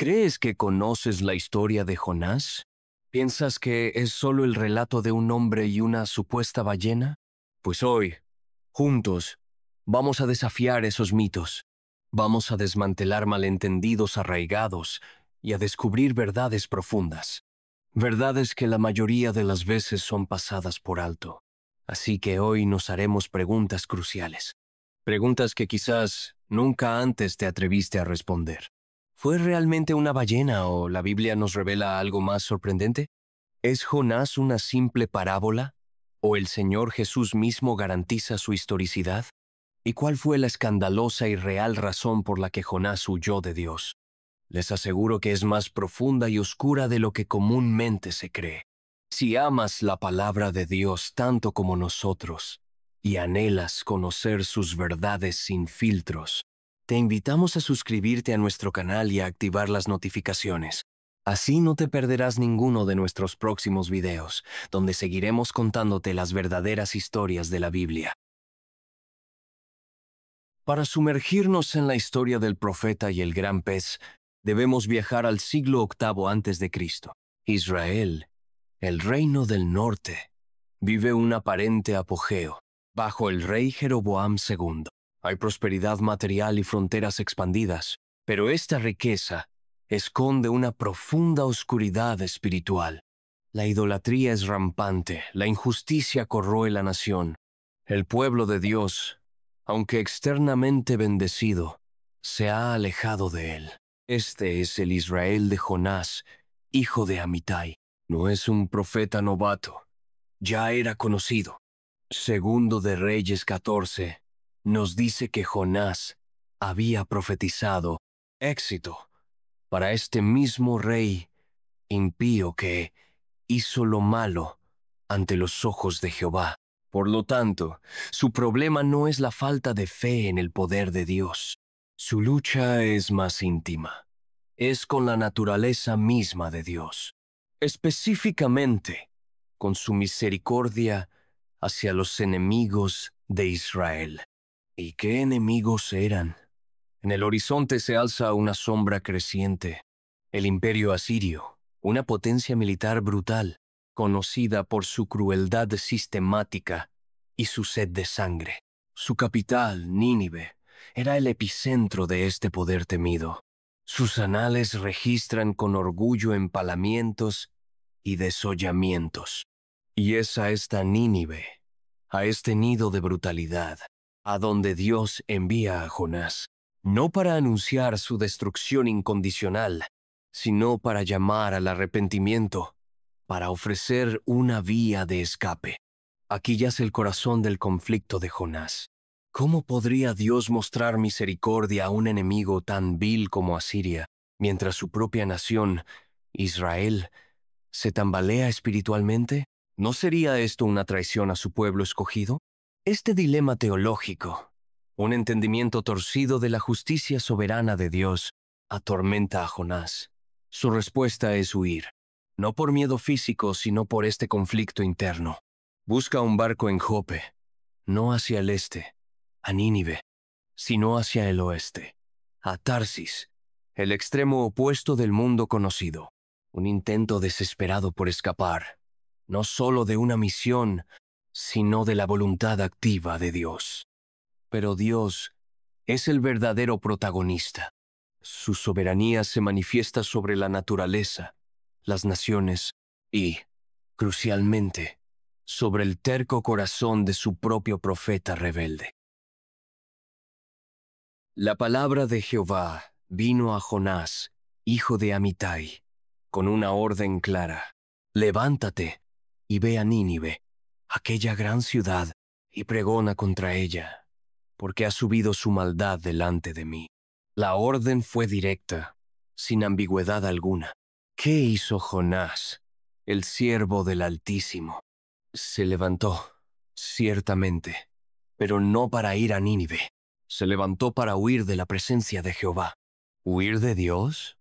¿Crees que conoces la historia de Jonás? ¿Piensas que es solo el relato de un hombre y una supuesta ballena? Pues hoy, juntos, vamos a desafiar esos mitos. Vamos a desmantelar malentendidos arraigados y a descubrir verdades profundas. Verdades que la mayoría de las veces son pasadas por alto. Así que hoy nos haremos preguntas cruciales. Preguntas que quizás nunca antes te atreviste a responder. ¿Fue realmente una ballena o la Biblia nos revela algo más sorprendente? ¿Es Jonás una simple parábola? ¿O el Señor Jesús mismo garantiza su historicidad? ¿Y cuál fue la escandalosa y real razón por la que Jonás huyó de Dios? Les aseguro que es más profunda y oscura de lo que comúnmente se cree. Si amas la palabra de Dios tanto como nosotros y anhelas conocer sus verdades sin filtros, te invitamos a suscribirte a nuestro canal y a activar las notificaciones. Así no te perderás ninguno de nuestros próximos videos, donde seguiremos contándote las verdaderas historias de la Biblia. Para sumergirnos en la historia del profeta y el gran pez, debemos viajar al siglo VIII a.C. Israel, el reino del norte, vive un aparente apogeo bajo el rey Jeroboam II. Hay prosperidad material y fronteras expandidas, pero esta riqueza esconde una profunda oscuridad espiritual. La idolatría es rampante, la injusticia corroe la nación. El pueblo de Dios, aunque externamente bendecido, se ha alejado de él. Este es el Israel de Jonás, hijo de Amitai. No es un profeta novato, ya era conocido. Segundo de Reyes 14 nos dice que Jonás había profetizado éxito para este mismo rey impío que hizo lo malo ante los ojos de Jehová. Por lo tanto, su problema no es la falta de fe en el poder de Dios. Su lucha es más íntima. Es con la naturaleza misma de Dios. Específicamente, con su misericordia hacia los enemigos de Israel. ¿Y qué enemigos eran? En el horizonte se alza una sombra creciente. El imperio asirio, una potencia militar brutal, conocida por su crueldad sistemática y su sed de sangre. Su capital, Nínive, era el epicentro de este poder temido. Sus anales registran con orgullo empalamientos y desollamientos. Y es a esta Nínive, a este nido de brutalidad, a donde Dios envía a Jonás, no para anunciar su destrucción incondicional, sino para llamar al arrepentimiento, para ofrecer una vía de escape. Aquí yace el corazón del conflicto de Jonás. ¿Cómo podría Dios mostrar misericordia a un enemigo tan vil como Asiria, mientras su propia nación, Israel, se tambalea espiritualmente? ¿No sería esto una traición a su pueblo escogido? Este dilema teológico, un entendimiento torcido de la justicia soberana de Dios, atormenta a Jonás. Su respuesta es huir, no por miedo físico, sino por este conflicto interno. Busca un barco en Jope, no hacia el este, a Nínive, sino hacia el oeste, a Tarsis, el extremo opuesto del mundo conocido. Un intento desesperado por escapar, no solo de una misión, sino de la voluntad activa de Dios. Pero Dios es el verdadero protagonista. Su soberanía se manifiesta sobre la naturaleza, las naciones y, crucialmente, sobre el terco corazón de su propio profeta rebelde. La palabra de Jehová vino a Jonás, hijo de Amitai, con una orden clara. Levántate y ve a Nínive, aquella gran ciudad, y pregona contra ella, porque ha subido su maldad delante de mí. La orden fue directa, sin ambigüedad alguna. ¿Qué hizo Jonás, el siervo del Altísimo? Se levantó, ciertamente, pero no para ir a Nínive. Se levantó para huir de la presencia de Jehová. ¿Huir de Dios?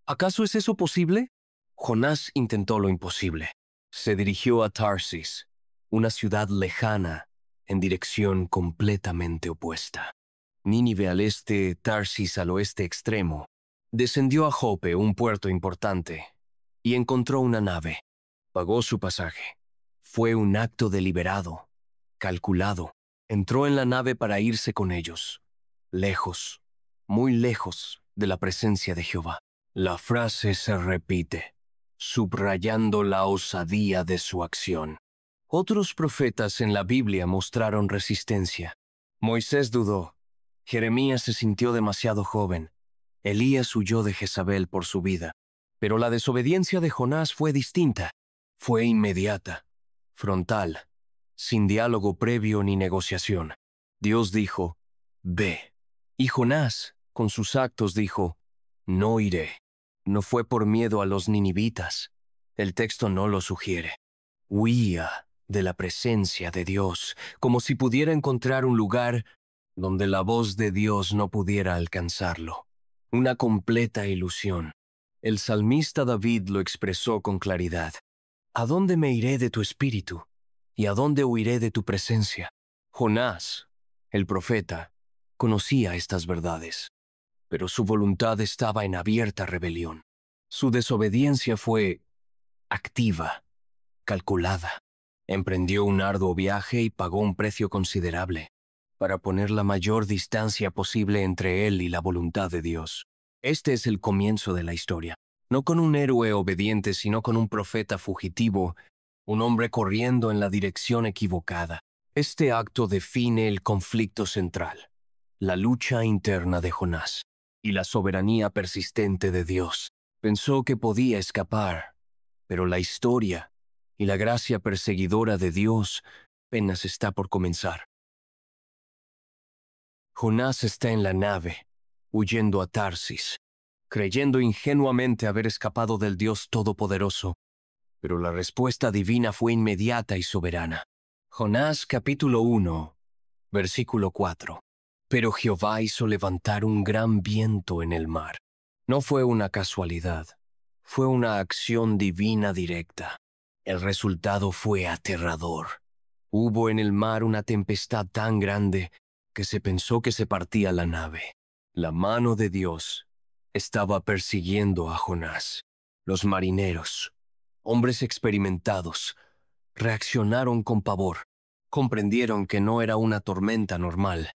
¿Acaso es eso posible? Jonás intentó lo imposible. Se dirigió a Tarsis, una ciudad lejana, en dirección completamente opuesta. Nínive al este, Tarsis al oeste extremo, Descendió a Jope, un puerto importante, y encontró una nave. Pagó su pasaje. Fue un acto deliberado, calculado. Entró en la nave para irse con ellos, lejos, muy lejos de la presencia de Jehová. La frase se repite, subrayando la osadía de su acción. Otros profetas en la Biblia mostraron resistencia. Moisés dudó. Jeremías se sintió demasiado joven. Elías huyó de Jezabel por su vida. Pero la desobediencia de Jonás fue distinta. Fue inmediata, frontal, sin diálogo previo ni negociación. Dios dijo, ve. Y Jonás, con sus actos, dijo, no iré. No fue por miedo a los ninivitas. El texto no lo sugiere. Huía de la presencia de Dios, como si pudiera encontrar un lugar donde la voz de Dios no pudiera alcanzarlo. Una completa ilusión. El salmista David lo expresó con claridad. ¿A dónde me iré de tu espíritu? ¿Y a dónde huiré de tu presencia? Jonás, el profeta, conocía estas verdades, pero su voluntad estaba en abierta rebelión. Su desobediencia fue activa, calculada. Emprendió un arduo viaje y pagó un precio considerable para poner la mayor distancia posible entre él y la voluntad de Dios. Este es el comienzo de la historia. No con un héroe obediente, sino con un profeta fugitivo, un hombre corriendo en la dirección equivocada. Este acto define el conflicto central, la lucha interna de Jonás y la soberanía persistente de Dios. Pensó que podía escapar, pero la historia y la gracia perseguidora de Dios apenas está por comenzar. Jonás está en la nave, huyendo a Tarsis, creyendo ingenuamente haber escapado del Dios Todopoderoso, pero la respuesta divina fue inmediata y soberana. Jonás capítulo 1, versículo 4. Pero Jehová hizo levantar un gran viento en el mar. No fue una casualidad, fue una acción divina directa. El resultado fue aterrador. Hubo en el mar una tempestad tan grande que se pensó que se partía la nave. La mano de Dios estaba persiguiendo a Jonás. Los marineros, hombres experimentados, reaccionaron con pavor. Comprendieron que no era una tormenta normal.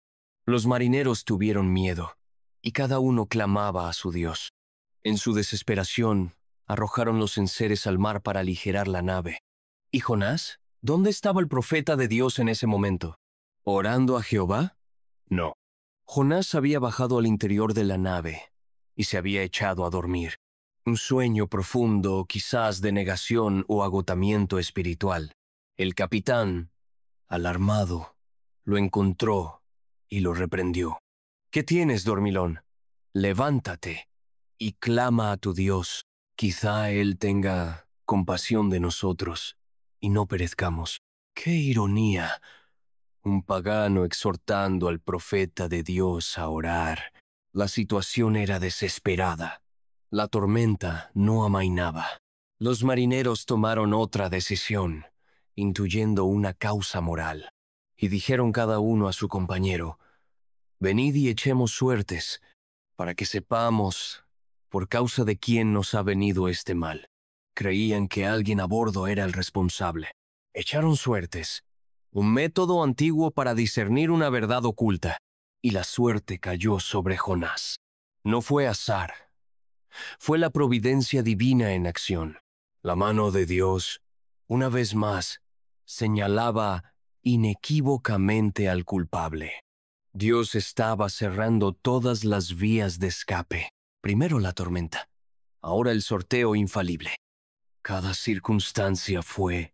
Los marineros tuvieron miedo, y cada uno clamaba a su Dios. En su desesperación, arrojaron los enseres al mar para aligerar la nave. ¿Y Jonás? ¿Dónde estaba el profeta de Dios en ese momento? ¿Orando a Jehová? No. Jonás había bajado al interior de la nave y se había echado a dormir. Un sueño profundo, quizás de negación o agotamiento espiritual. El capitán, alarmado, lo encontró y lo reprendió. ¿Qué tienes, dormilón? Levántate y clama a tu Dios. Quizá Él tenga compasión de nosotros y no perezcamos. ¡Qué ironía! Un pagano exhortando al profeta de Dios a orar. La situación era desesperada. La tormenta no amainaba. Los marineros tomaron otra decisión, intuyendo una causa moral, y dijeron cada uno a su compañero, «Venid y echemos suertes, para que sepamos por causa de quién nos ha venido este mal». Creían que alguien a bordo era el responsable. Echaron suertes, un método antiguo para discernir una verdad oculta, y la suerte cayó sobre Jonás. No fue azar, fue la providencia divina en acción. La mano de Dios, una vez más, señalaba inequívocamente al culpable. Dios estaba cerrando todas las vías de escape. Primero la tormenta, ahora el sorteo infalible. Cada circunstancia fue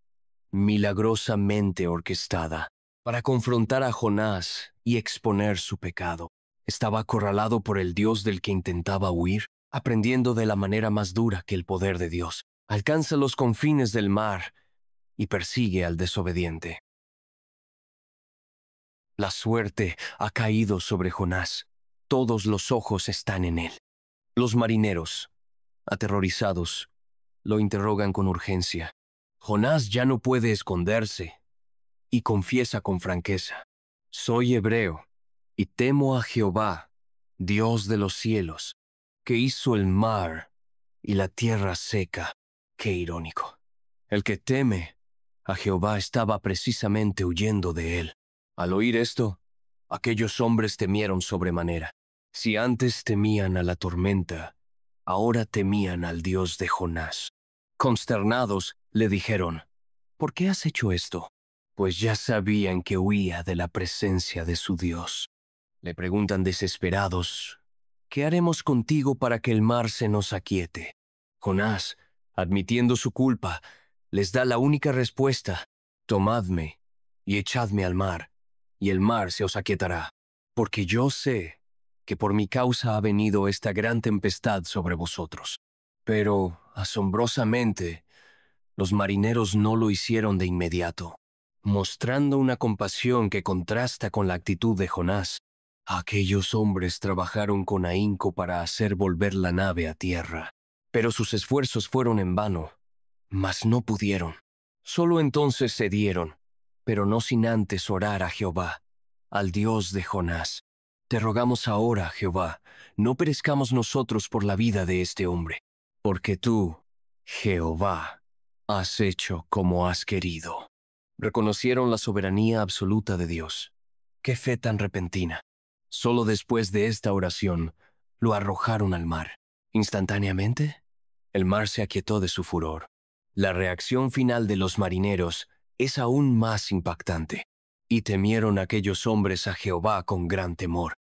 milagrosamente orquestada para confrontar a Jonás y exponer su pecado. Estaba acorralado por el Dios del que intentaba huir, aprendiendo de la manera más dura que el poder de Dios. Alcanza los confines del mar y persigue al desobediente. La suerte ha caído sobre Jonás. Todos los ojos están en él. Los marineros, aterrorizados, lo interrogan con urgencia. Jonás ya no puede esconderse y confiesa con franqueza: «Soy hebreo y temo a Jehová, Dios de los cielos, que hizo el mar y la tierra seca. Qué irónico. El que teme a Jehová estaba precisamente huyendo de él. Al oír esto, aquellos hombres temieron sobremanera. Si antes temían a la tormenta, ahora temían al Dios de Jonás. Consternados, le dijeron, ¿por qué has hecho esto? Pues ya sabían que huía de la presencia de su Dios. Le preguntan desesperados, ¿qué haremos contigo para que el mar se nos aquiete? Jonás, admitiendo su culpa, les da la única respuesta, tomadme y echadme al mar, y el mar se os aquietará, porque yo sé que por mi causa ha venido esta gran tempestad sobre vosotros. Pero, asombrosamente, los marineros no lo hicieron de inmediato, mostrando una compasión que contrasta con la actitud de Jonás. Aquellos hombres trabajaron con ahínco para hacer volver la nave a tierra, pero sus esfuerzos fueron en vano, mas no pudieron. Solo entonces cedieron, pero no sin antes orar a Jehová, al Dios de Jonás. Te rogamos ahora, Jehová, no perezcamos nosotros por la vida de este hombre, porque tú, Jehová, has hecho como has querido. Reconocieron la soberanía absoluta de Dios. ¡Qué fe tan repentina! Solo después de esta oración, lo arrojaron al mar. Instantáneamente, el mar se aquietó de su furor. La reacción final de los marineros es aún más impactante. Y temieron aquellos hombres a Jehová con gran temor.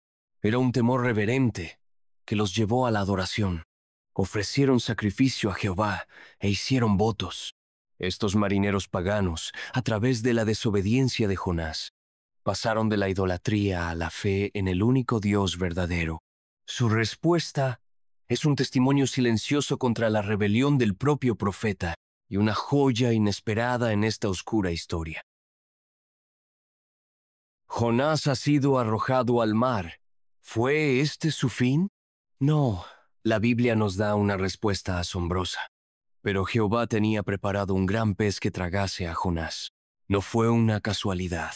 Era un temor reverente que los llevó a la adoración. Ofrecieron sacrificio a Jehová e hicieron votos. Estos marineros paganos, a través de la desobediencia de Jonás, pasaron de la idolatría a la fe en el único Dios verdadero. Su respuesta es un testimonio silencioso contra la rebelión del propio profeta y una joya inesperada en esta oscura historia. Jonás ha sido arrojado al mar. ¿Fue este su fin? No, la Biblia nos da una respuesta asombrosa. Pero Jehová tenía preparado un gran pez que tragase a Jonás. No fue una casualidad.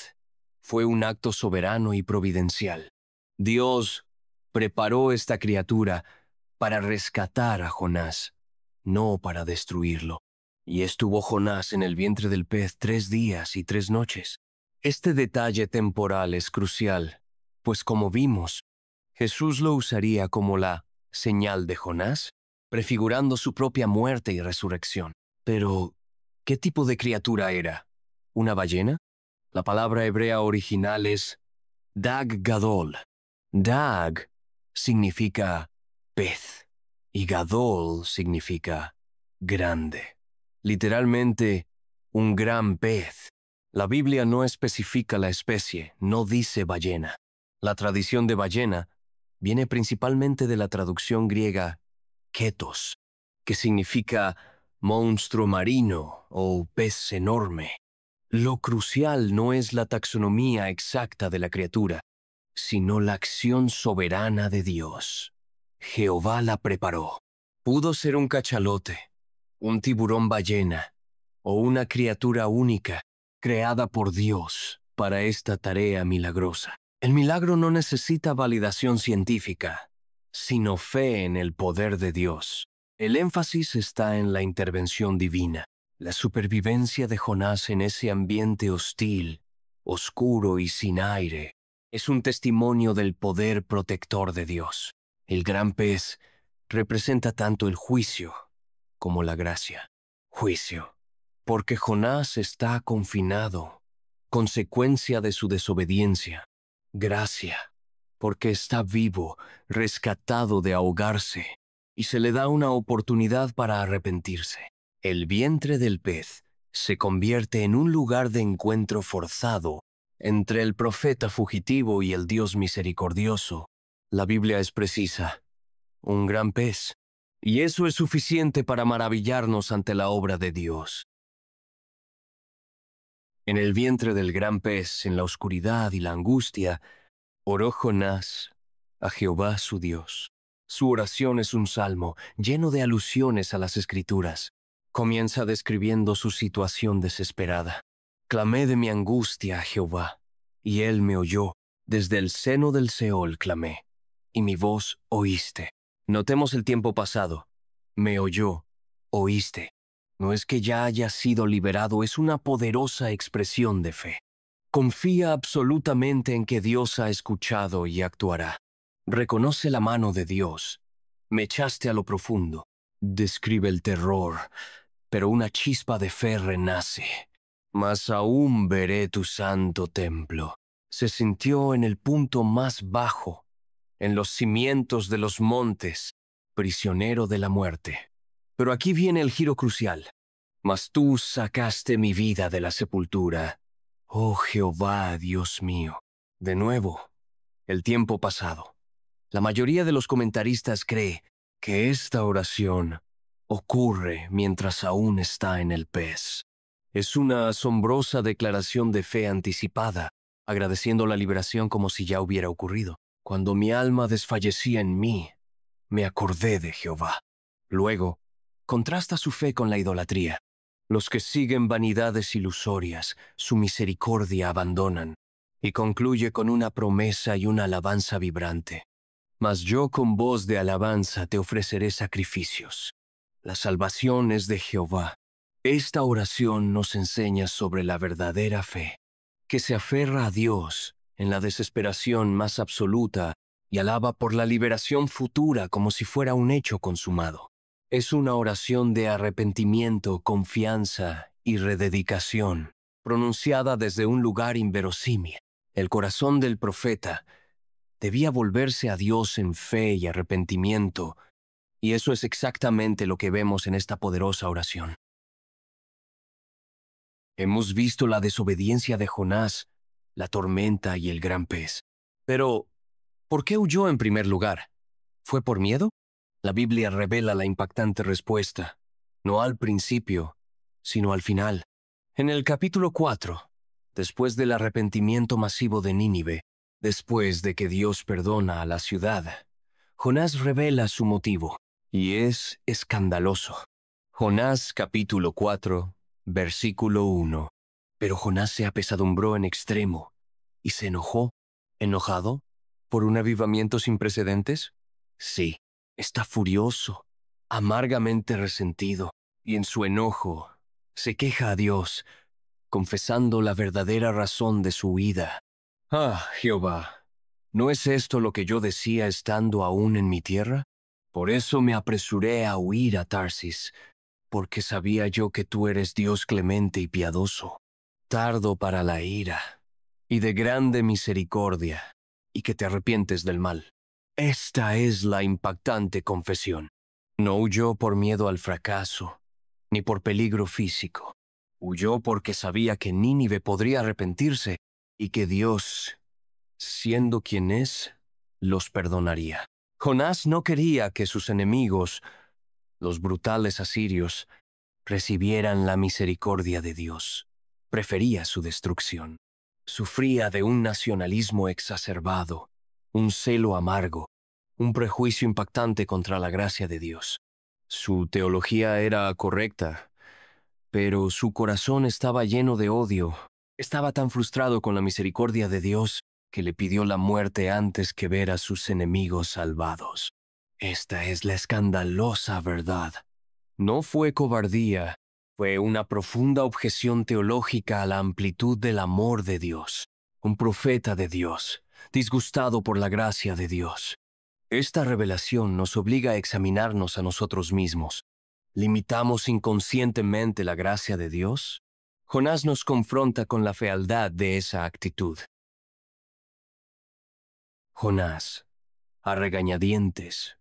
Fue un acto soberano y providencial. Dios preparó esta criatura para rescatar a Jonás, no para destruirlo. Y estuvo Jonás en el vientre del pez 3 días y 3 noches. Este detalle temporal es crucial, pues como vimos, Jesús lo usaría como la señal de Jonás, prefigurando su propia muerte y resurrección. Pero, ¿qué tipo de criatura era? ¿Una ballena? La palabra hebrea original es Dag Gadol. Dag significa pez y Gadol significa grande. Literalmente, un gran pez. La Biblia no especifica la especie, no dice ballena. La tradición de ballena viene principalmente de la traducción griega ketos, que significa monstruo marino o pez enorme. Lo crucial no es la taxonomía exacta de la criatura, sino la acción soberana de Dios. Jehová la preparó. Pudo ser un cachalote, un tiburón ballena o una criatura única creada por Dios para esta tarea milagrosa. El milagro no necesita validación científica, sino fe en el poder de Dios. El énfasis está en la intervención divina. La supervivencia de Jonás en ese ambiente hostil, oscuro y sin aire, es un testimonio del poder protector de Dios. El gran pez representa tanto el juicio como la gracia. Juicio, porque Jonás está confinado, consecuencia de su desobediencia. Gracia, porque está vivo, rescatado de ahogarse, y se le da una oportunidad para arrepentirse. El vientre del pez se convierte en un lugar de encuentro forzado entre el profeta fugitivo y el Dios misericordioso. La Biblia es precisa. Un gran pez. Y eso es suficiente para maravillarnos ante la obra de Dios. En el vientre del gran pez, en la oscuridad y la angustia, oró Jonás a Jehová su Dios. Su oración es un salmo lleno de alusiones a las Escrituras. Comienza describiendo su situación desesperada. Clamé de mi angustia a Jehová, y él me oyó. Desde el seno del Seol clamé, y mi voz oíste. Notemos el tiempo pasado. Me oyó, oíste. No es que ya haya sido liberado, es una poderosa expresión de fe. Confía absolutamente en que Dios ha escuchado y actuará. Reconoce la mano de Dios. Me echaste a lo profundo. Describe el terror, pero una chispa de fe renace. Mas aún veré tu santo templo. Se sintió en el punto más bajo, en los cimientos de los montes, prisionero de la muerte. Pero aquí viene el giro crucial. Mas tú sacaste mi vida de la sepultura. Oh Jehová, Dios mío. De nuevo, el tiempo pasado. La mayoría de los comentaristas cree que esta oración ocurre mientras aún está en el pez. Es una asombrosa declaración de fe anticipada, agradeciendo la liberación como si ya hubiera ocurrido. Cuando mi alma desfallecía en mí, me acordé de Jehová. Luego, contrasta su fe con la idolatría. Los que siguen vanidades ilusorias, su misericordia abandonan, y concluye con una promesa y una alabanza vibrante. Mas yo con voz de alabanza te ofreceré sacrificios. La salvación es de Jehová. Esta oración nos enseña sobre la verdadera fe, que se aferra a Dios en la desesperación más absoluta y alaba por la liberación futura como si fuera un hecho consumado. Es una oración de arrepentimiento, confianza y rededicación, pronunciada desde un lugar inverosímil. El corazón del profeta debía volverse a Dios en fe y arrepentimiento, y eso es exactamente lo que vemos en esta poderosa oración. Hemos visto la desobediencia de Jonás, la tormenta y el gran pez. Pero, ¿por qué huyó en primer lugar? ¿Fue por miedo? La Biblia revela la impactante respuesta, no al principio, sino al final. En el capítulo 4, después del arrepentimiento masivo de Nínive, después de que Dios perdona a la ciudad, Jonás revela su motivo, y es escandaloso. Jonás capítulo 4, versículo 1. Pero Jonás se apesadumbró en extremo, y se enojó. ¿Enojado? ¿Por un avivamiento sin precedentes? Sí, está furioso, amargamente resentido, y en su enojo se queja a Dios, confesando la verdadera razón de su huida. Ah, Jehová, ¿no es esto lo que yo decía estando aún en mi tierra? Por eso me apresuré a huir a Tarsis, porque sabía yo que tú eres Dios clemente y piadoso, tardo para la ira, y de grande misericordia, y que te arrepientes del mal. Esta es la impactante confesión. No huyó por miedo al fracaso, ni por peligro físico. Huyó porque sabía que Nínive podría arrepentirse y que Dios, siendo quien es, los perdonaría. Jonás no quería que sus enemigos, los brutales asirios, recibieran la misericordia de Dios. Prefería su destrucción. Sufría de un nacionalismo exacerbado, un celo amargo, un prejuicio impactante contra la gracia de Dios. Su teología era correcta, pero su corazón estaba lleno de odio. Estaba tan frustrado con la misericordia de Dios que le pidió la muerte antes que ver a sus enemigos salvados. Esta es la escandalosa verdad. No fue cobardía, fue una profunda objeción teológica a la amplitud del amor de Dios. Un profeta de Dios, disgustado por la gracia de Dios. Esta revelación nos obliga a examinarnos a nosotros mismos. ¿Limitamos inconscientemente la gracia de Dios? Jonás nos confronta con la fealdad de esa actitud. Jonás, a regañadientes,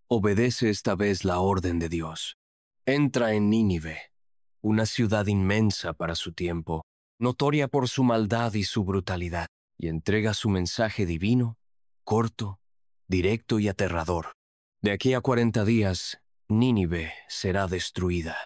obedece esta vez la orden de Dios. Entra en Nínive, una ciudad inmensa para su tiempo, notoria por su maldad y su brutalidad, y entrega su mensaje divino, corto, directo y aterrador. De aquí a 40 días, Nínive será destruida.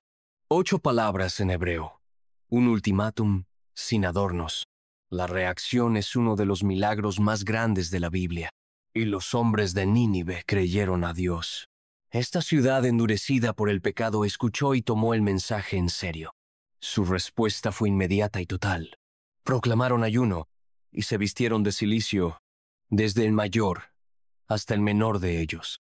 8 palabras en hebreo. Un ultimátum sin adornos. La reacción es uno de los milagros más grandes de la Biblia. Y los hombres de Nínive creyeron a Dios. Esta ciudad endurecida por el pecado escuchó y tomó el mensaje en serio. Su respuesta fue inmediata y total. Proclamaron ayuno y se vistieron de cilicio, desde el mayor hasta el menor de ellos.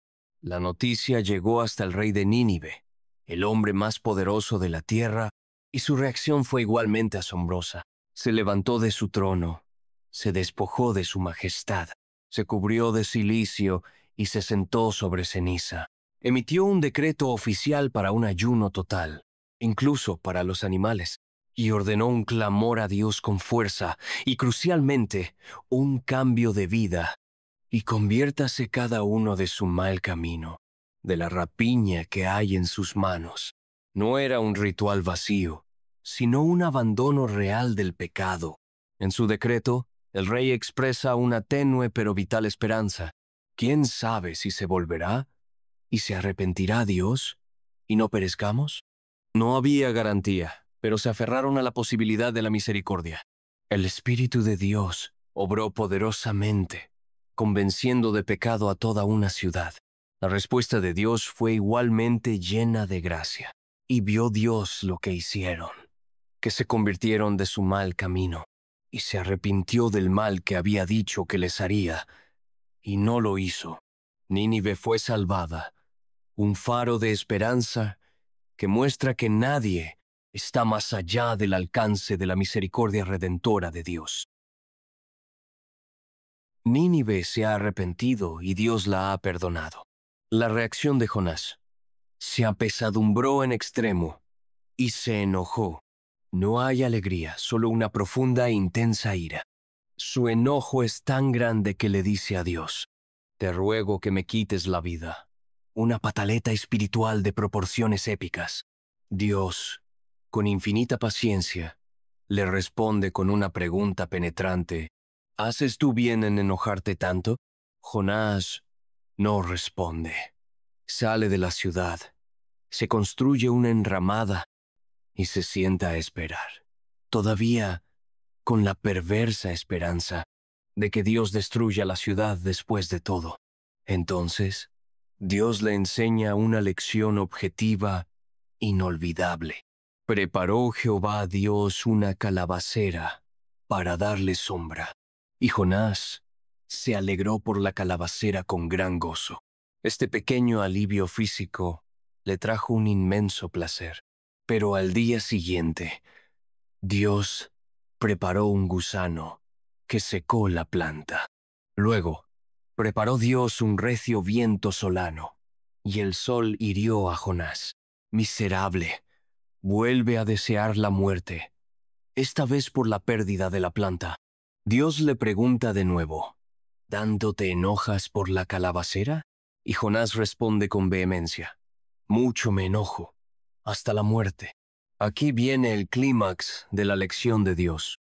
La noticia llegó hasta el rey de Nínive, el hombre más poderoso de la tierra, y su reacción fue igualmente asombrosa. Se levantó de su trono, se despojó de su majestad, se cubrió de cilicio y se sentó sobre ceniza. Emitió un decreto oficial para un ayuno total, incluso para los animales, y ordenó un clamor a Dios con fuerza y, crucialmente, un cambio de vida. Y conviértase cada uno de su mal camino, de la rapiña que hay en sus manos. No era un ritual vacío, sino un abandono real del pecado. En su decreto, el rey expresa una tenue pero vital esperanza. ¿Quién sabe si se volverá y se arrepentirá Dios y no perezcamos? No había garantía, pero se aferraron a la posibilidad de la misericordia. El Espíritu de Dios obró poderosamente, convenciendo de pecado a toda una ciudad. La respuesta de Dios fue igualmente llena de gracia. Y vio Dios lo que hicieron, que se convirtieron de su mal camino, y se arrepintió del mal que había dicho que les haría, y no lo hizo. Nínive fue salvada, un faro de esperanza que muestra que nadie está más allá del alcance de la misericordia redentora de Dios. Nínive se ha arrepentido y Dios la ha perdonado. La reacción de Jonás: se apesadumbró en extremo y se enojó. No hay alegría, solo una profunda e intensa ira. Su enojo es tan grande que le dice a Dios: te ruego que me quites la vida. Una pataleta espiritual de proporciones épicas. Dios, con infinita paciencia, le responde con una pregunta penetrante: ¿haces tú bien en enojarte tanto? Jonás no responde. Sale de la ciudad, se construye una enramada y se sienta a esperar, todavía con la perversa esperanza de que Dios destruya la ciudad después de todo. Entonces, Dios le enseña una lección objetiva inolvidable. Preparó Jehová Dios una calabacera para darle sombra, y Jonás se alegró por la calabacera con gran gozo. Este pequeño alivio físico le trajo un inmenso placer. Pero al día siguiente, Dios preparó un gusano que secó la planta. Luego, preparó Dios un recio viento solano, y el sol hirió a Jonás. Miserable, vuelve a desear la muerte, esta vez por la pérdida de la planta. Dios le pregunta de nuevo: ¿tanto te enojas por la calabacera? Y Jonás responde con vehemencia: mucho me enojo, hasta la muerte. Aquí viene el clímax de la lección de Dios.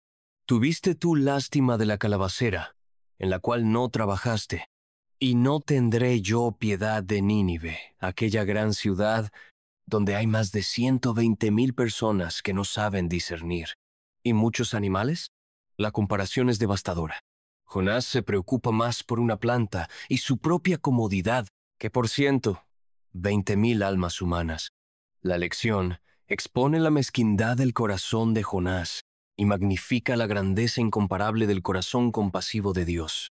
Tuviste tú lástima de la calabacera, en la cual no trabajaste, y no tendré yo piedad de Nínive, aquella gran ciudad donde hay más de 120,000 personas que no saben discernir, y muchos animales. La comparación es devastadora. Jonás se preocupa más por una planta y su propia comodidad que por 120,000 almas humanas. La lección expone la mezquindad del corazón de Jonás y magnifica la grandeza incomparable del corazón compasivo de Dios.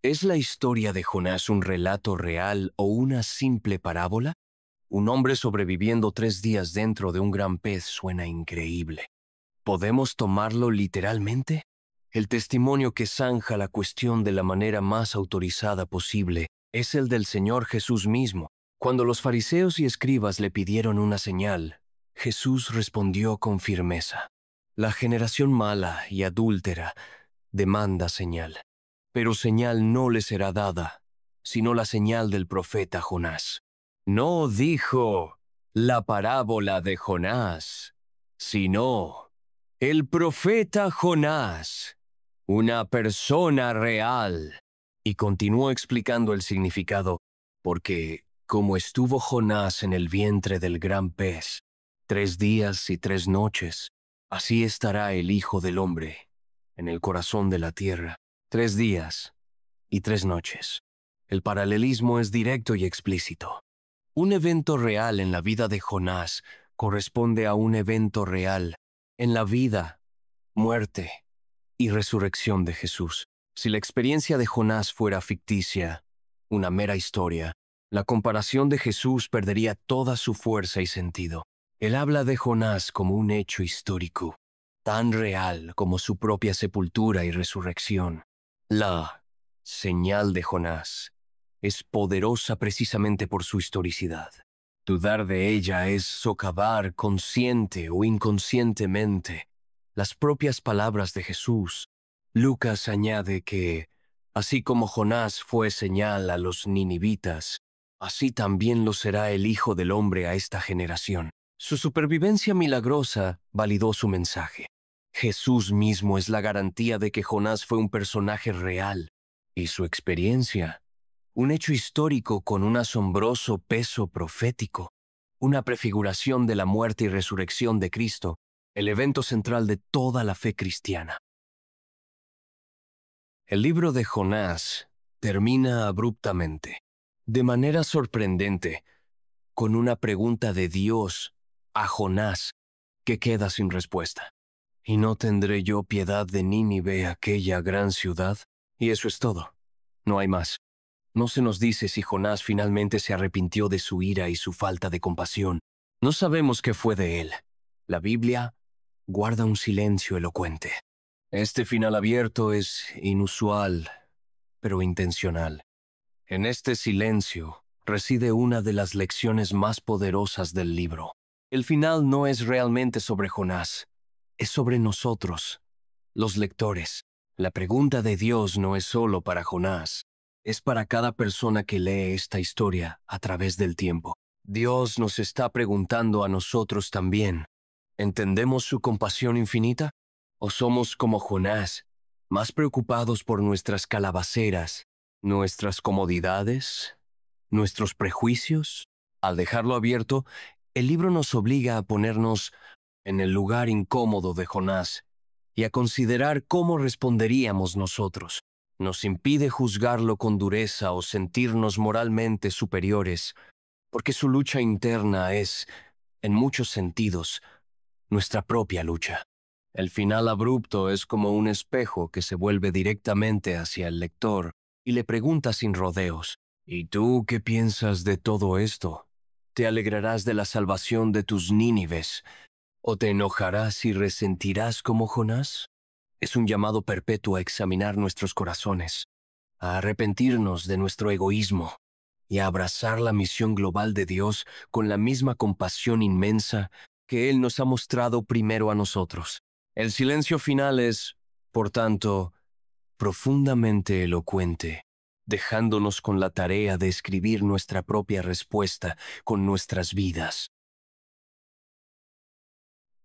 ¿Es la historia de Jonás un relato real o una simple parábola? Un hombre sobreviviendo 3 días dentro de un gran pez suena increíble. ¿Podemos tomarlo literalmente? El testimonio que zanja la cuestión de la manera más autorizada posible es el del Señor Jesús mismo. Cuando los fariseos y escribas le pidieron una señal, Jesús respondió con firmeza: la generación mala y adúltera demanda señal, pero señal no le será dada, sino la señal del profeta Jonás. No dijo la parábola de Jonás, sino el profeta Jonás, una persona real. Y continuó explicando el significado: porque como estuvo Jonás en el vientre del gran pez 3 días y 3 noches, así estará el Hijo del Hombre en el corazón de la tierra 3 días y 3 noches. El paralelismo es directo y explícito. Un evento real en la vida de Jonás corresponde a un evento real en la vida, muerte y resurrección de Jesús. Si la experiencia de Jonás fuera ficticia, una mera historia, la comparación de Jesús perdería toda su fuerza y sentido. Él habla de Jonás como un hecho histórico, tan real como su propia sepultura y resurrección. La señal de Jonás es poderosa precisamente por su historicidad. Dudar de ella es socavar consciente o inconscientemente las propias palabras de Jesús. Lucas añade que, así como Jonás fue señal a los ninivitas, así también lo será el Hijo del Hombre a esta generación. Su supervivencia milagrosa validó su mensaje. Jesús mismo es la garantía de que Jonás fue un personaje real, y su experiencia, un hecho histórico con un asombroso peso profético, una prefiguración de la muerte y resurrección de Cristo, el evento central de toda la fe cristiana. El libro de Jonás termina abruptamente, de manera sorprendente, con una pregunta de Dios a Jonás que queda sin respuesta. ¿Y no tendré yo piedad de Nínive, aquella gran ciudad? Y eso es todo. No hay más. No se nos dice si Jonás finalmente se arrepintió de su ira y su falta de compasión. No sabemos qué fue de él. La Biblia guarda un silencio elocuente. Este final abierto es inusual, pero intencional. En este silencio reside una de las lecciones más poderosas del libro. El final no es realmente sobre Jonás, es sobre nosotros, los lectores. La pregunta de Dios no es solo para Jonás, es para cada persona que lee esta historia a través del tiempo. Dios nos está preguntando a nosotros también, ¿entendemos su compasión infinita? ¿O somos como Jonás, más preocupados por nuestras calabaceras, nuestras comodidades, nuestros prejuicios? Al dejarlo abierto, el libro nos obliga a ponernos en el lugar incómodo de Jonás y a considerar cómo responderíamos nosotros. Nos impide juzgarlo con dureza o sentirnos moralmente superiores, porque su lucha interna es, en muchos sentidos, nuestra propia lucha. El final abrupto es como un espejo que se vuelve directamente hacia el lector y le pregunta sin rodeos, ¿y tú qué piensas de todo esto? ¿Te alegrarás de la salvación de tus Nínives? ¿O te enojarás y resentirás como Jonás? Es un llamado perpetuo a examinar nuestros corazones, a arrepentirnos de nuestro egoísmo y a abrazar la misión global de Dios con la misma compasión inmensa que Él nos ha mostrado primero a nosotros. El silencio final es, por tanto, profundamente elocuente, dejándonos con la tarea de escribir nuestra propia respuesta con nuestras vidas.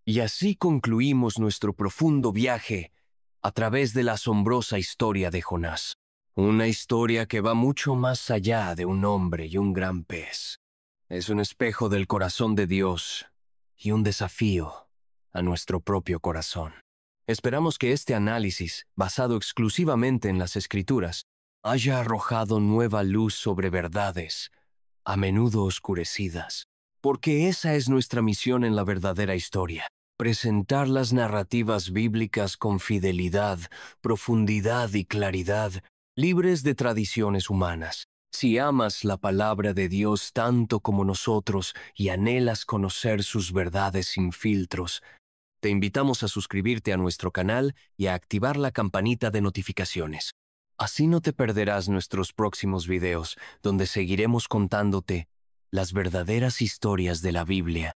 Y así concluimos nuestro profundo viaje a través de la asombrosa historia de Jonás. Una historia que va mucho más allá de un hombre y un gran pez. Es un espejo del corazón de Dios y un desafío a nuestro propio corazón. Esperamos que este análisis, basado exclusivamente en las Escrituras, haya arrojado nueva luz sobre verdades, a menudo oscurecidas, porque esa es nuestra misión en la verdadera historia. Presentar las narrativas bíblicas con fidelidad, profundidad y claridad, libres de tradiciones humanas. Si amas la palabra de Dios tanto como nosotros y anhelas conocer sus verdades sin filtros, te invitamos a suscribirte a nuestro canal y a activar la campanita de notificaciones. Así no te perderás nuestros próximos videos, donde seguiremos contándote las verdaderas historias de la Biblia